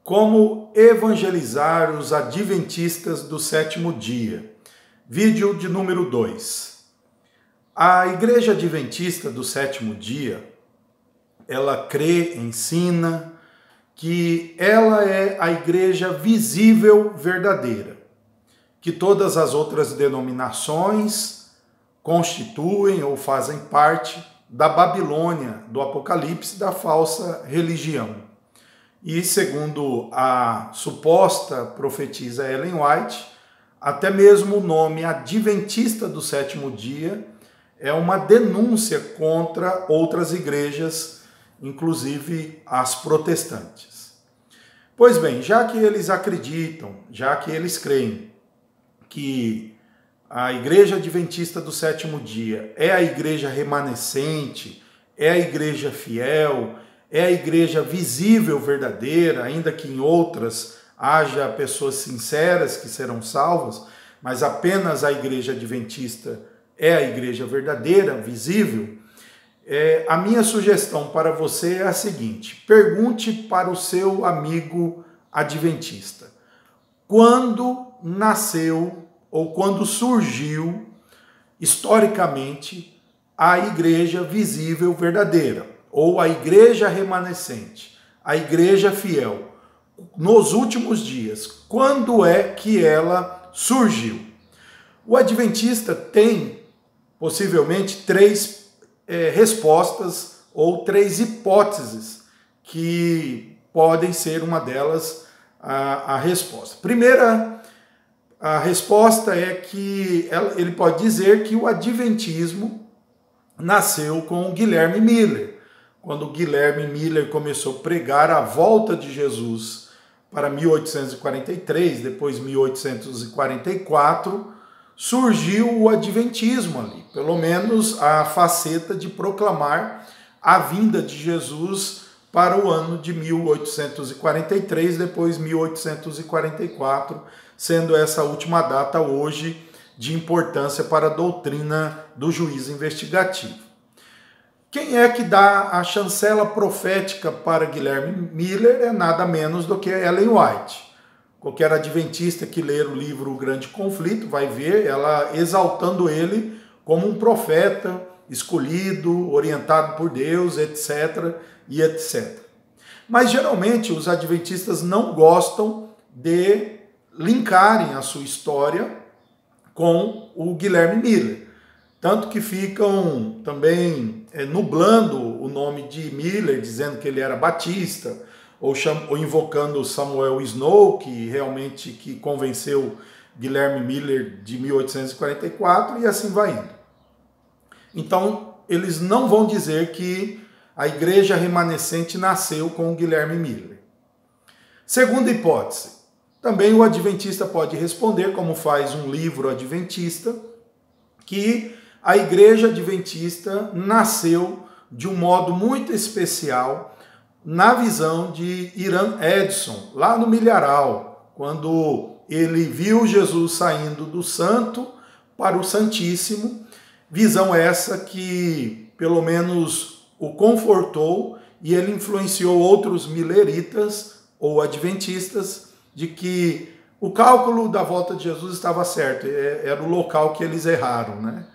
Como evangelizar os adventistas do sétimo dia. Vídeo de número 2. A Igreja Adventista do sétimo dia, ela crê, ensina que ela é a igreja visível verdadeira, que todas as outras denominações constituem ou fazem parte da Babilônia, do Apocalipse, da falsa religião. E segundo a suposta profetisa Ellen White, até mesmo o nome Adventista do sétimo dia é uma denúncia contra outras igrejas, inclusive as protestantes. Pois bem, já que eles acreditam, já que eles creem que a Igreja Adventista do sétimo dia é a igreja remanescente, é a igreja fiel, é a igreja visível verdadeira, ainda que em outras haja pessoas sinceras que serão salvas, mas apenas a Igreja Adventista é a igreja verdadeira, visível. A minha sugestão para você é a seguinte: pergunte para o seu amigo adventista quando nasceu ou quando surgiu historicamente a igreja visível verdadeira, ou a igreja remanescente, a igreja fiel. Nos últimos dias, quando é que ela surgiu? O adventista tem possivelmente três respostas ou três hipóteses que podem ser uma delas a resposta. Primeira, a resposta é que ele pode dizer que o adventismo nasceu com Guilherme Miller. Quando Guilherme Miller começou a pregar a volta de Jesus para 1843, depois 1844, surgiu o adventismo ali, pelo menos a faceta de proclamar a vinda de Jesus para o ano de 1843, depois 1844, sendo essa última data hoje de importância para a doutrina do juízo investigativo. Quem é que dá a chancela profética para Guilherme Miller é nada menos do que Ellen White. Qualquer adventista que ler o livro O Grande Conflito vai ver ela exaltando ele como um profeta escolhido, orientado por Deus, etc. e etc. Mas geralmente os adventistas não gostam de linkarem a sua história com o Guilherme Miller. Tanto que ficam também nublando o nome de Miller, dizendo que ele era batista, ou invocando Samuel Snow, que realmente convenceu Guilherme Miller de 1844, e assim vai indo. Então, eles não vão dizer que a igreja remanescente nasceu com o Guilherme Miller. Segunda hipótese, também o adventista pode responder, como faz um livro adventista, que a igreja adventista nasceu de um modo muito especial na visão de Iran Edson, lá no Milharal, quando ele viu Jesus saindo do Santo para o Santíssimo, visão essa que pelo menos o confortou e ele influenciou outros mileritas ou adventistas de que o cálculo da volta de Jesus estava certo, era o local que eles erraram, né?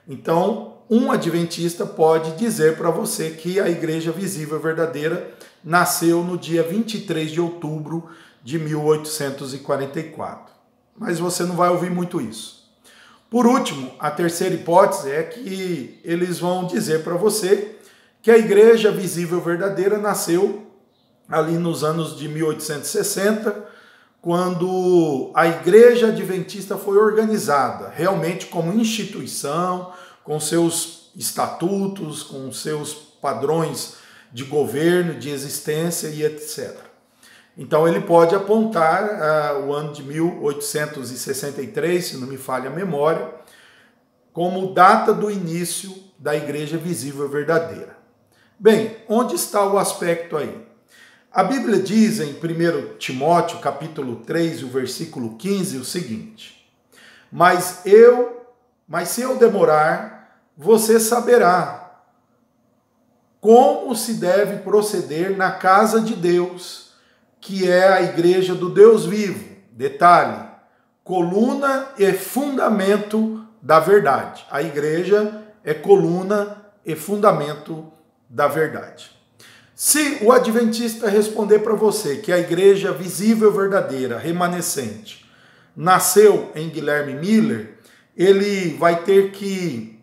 Então, um adventista pode dizer para você que a igreja visível verdadeira nasceu no dia 23 de outubro de 1844. Mas você não vai ouvir muito isso. Por último, a terceira hipótese é que eles vão dizer para você que a igreja visível verdadeira nasceu ali nos anos de 1860, quando a igreja adventista foi organizada realmente como instituição, com seus estatutos, com seus padrões de governo, de existência e etc. Então ele pode apontar o ano de 1863, se não me falha a memória, como data do início da igreja visível verdadeira. Bem, onde está o aspecto aí? A Bíblia diz em 1 Timóteo, capítulo 3, o versículo 15, o seguinte: Mas se eu demorar, você saberá como se deve proceder na casa de Deus, que é a igreja do Deus vivo. Detalhe, coluna e fundamento da verdade. A igreja é coluna e fundamento da verdade. Se o adventista responder para você que a igreja visível, verdadeira, remanescente, nasceu em Guilherme Miller, ele vai ter que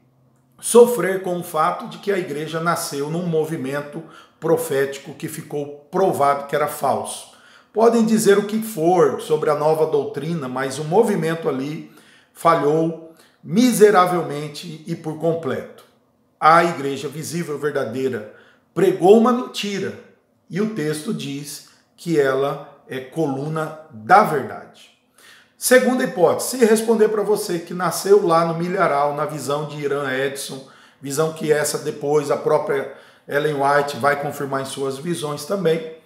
sofrer com o fato de que a igreja nasceu num movimento profético que ficou provado que era falso. Podem dizer o que for sobre a nova doutrina, mas o movimento ali falhou miseravelmente e por completo. A igreja visível, verdadeira, pregou uma mentira e o texto diz que ela é coluna da verdade. Segunda hipótese, se responder para você que nasceu lá no milharal, na visão de Irã Edson, visão que essa depois a própria Ellen White vai confirmar em suas visões também,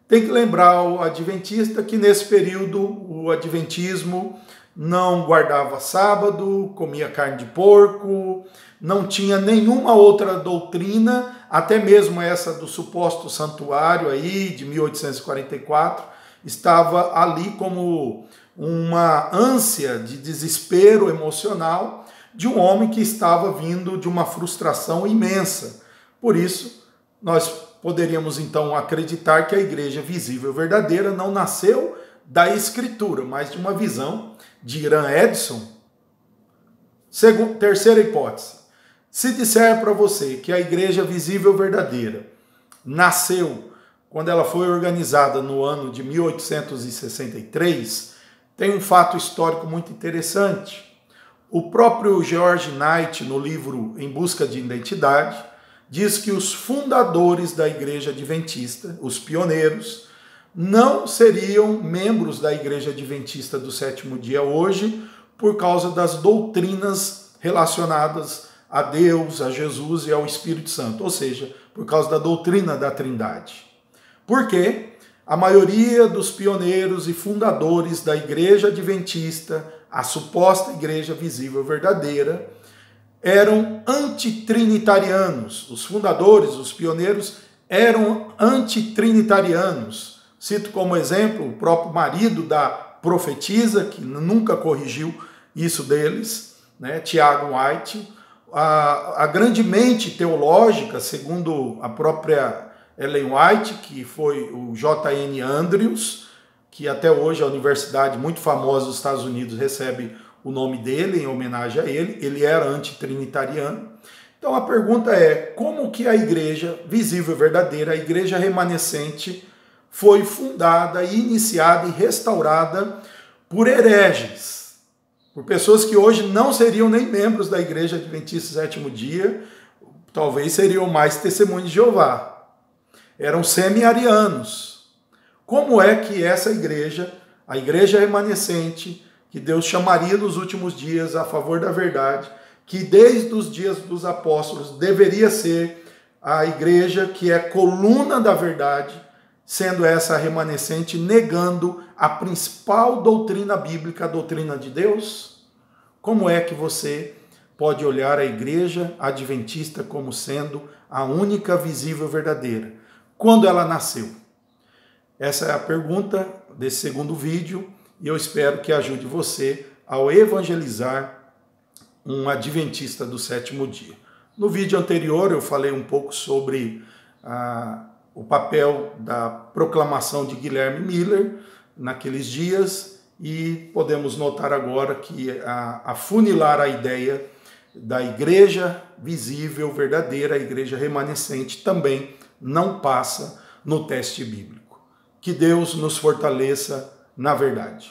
tem que lembrar o adventista que nesse período o adventismo não guardava sábado, comia carne de porco, não tinha nenhuma outra doutrina, até mesmo essa do suposto santuário aí de 1844, estava ali como uma ânsia de desespero emocional de um homem que estava vindo de uma frustração imensa. Por isso, nós poderíamos então acreditar que a igreja visível verdadeira não nasceu da Escritura, mas de uma visão de Irã Edson. Terceira hipótese, se disser para você que a igreja visível verdadeira nasceu quando ela foi organizada no ano de 1863, tem um fato histórico muito interessante. O próprio George Knight, no livro Em Busca de Identidade, diz que os fundadores da igreja adventista, os pioneiros, não seriam membros da igreja adventista do sétimo dia hoje por causa das doutrinas relacionadas a Deus, a Jesus e ao Espírito Santo, ou seja, por causa da doutrina da Trindade. Por quê? A maioria dos pioneiros e fundadores da igreja adventista, a suposta igreja visível verdadeira, eram antitrinitarianos. Os fundadores, os pioneiros, eram antitrinitarianos. Cito como exemplo o próprio marido da profetisa, que nunca corrigiu isso deles, né, Tiago White. A grande mente teológica, segundo a própria Ellen White, que foi o J.N. Andrews, que até hoje a universidade muito famosa dos Estados Unidos recebe o nome dele, em homenagem a ele. Ele era antitrinitariano. Então a pergunta é, como que a igreja visível e verdadeira, a igreja remanescente, foi fundada, iniciada e restaurada por hereges, por pessoas que hoje não seriam nem membros da igreja adventista sétimo dia, talvez seriam mais testemunhos de Jeová. Eram semi-arianos. Como é que essa igreja, a igreja remanescente, que Deus chamaria nos últimos dias a favor da verdade, que desde os dias dos apóstolos deveria ser a igreja que é coluna da verdade, sendo essa remanescente negando a principal doutrina bíblica, a doutrina de Deus? Como é que você pode olhar a igreja adventista como sendo a única visível verdadeira? Quando ela nasceu? Essa é a pergunta desse segundo vídeo e eu espero que ajude você ao evangelizar um adventista do sétimo dia. No vídeo anterior eu falei um pouco sobre o papel da proclamação de Guilherme Miller naqueles dias e podemos notar agora que afunilar a ideia da igreja visível, verdadeira, a igreja remanescente também não passa no teste bíblico. Que Deus nos fortaleça na verdade.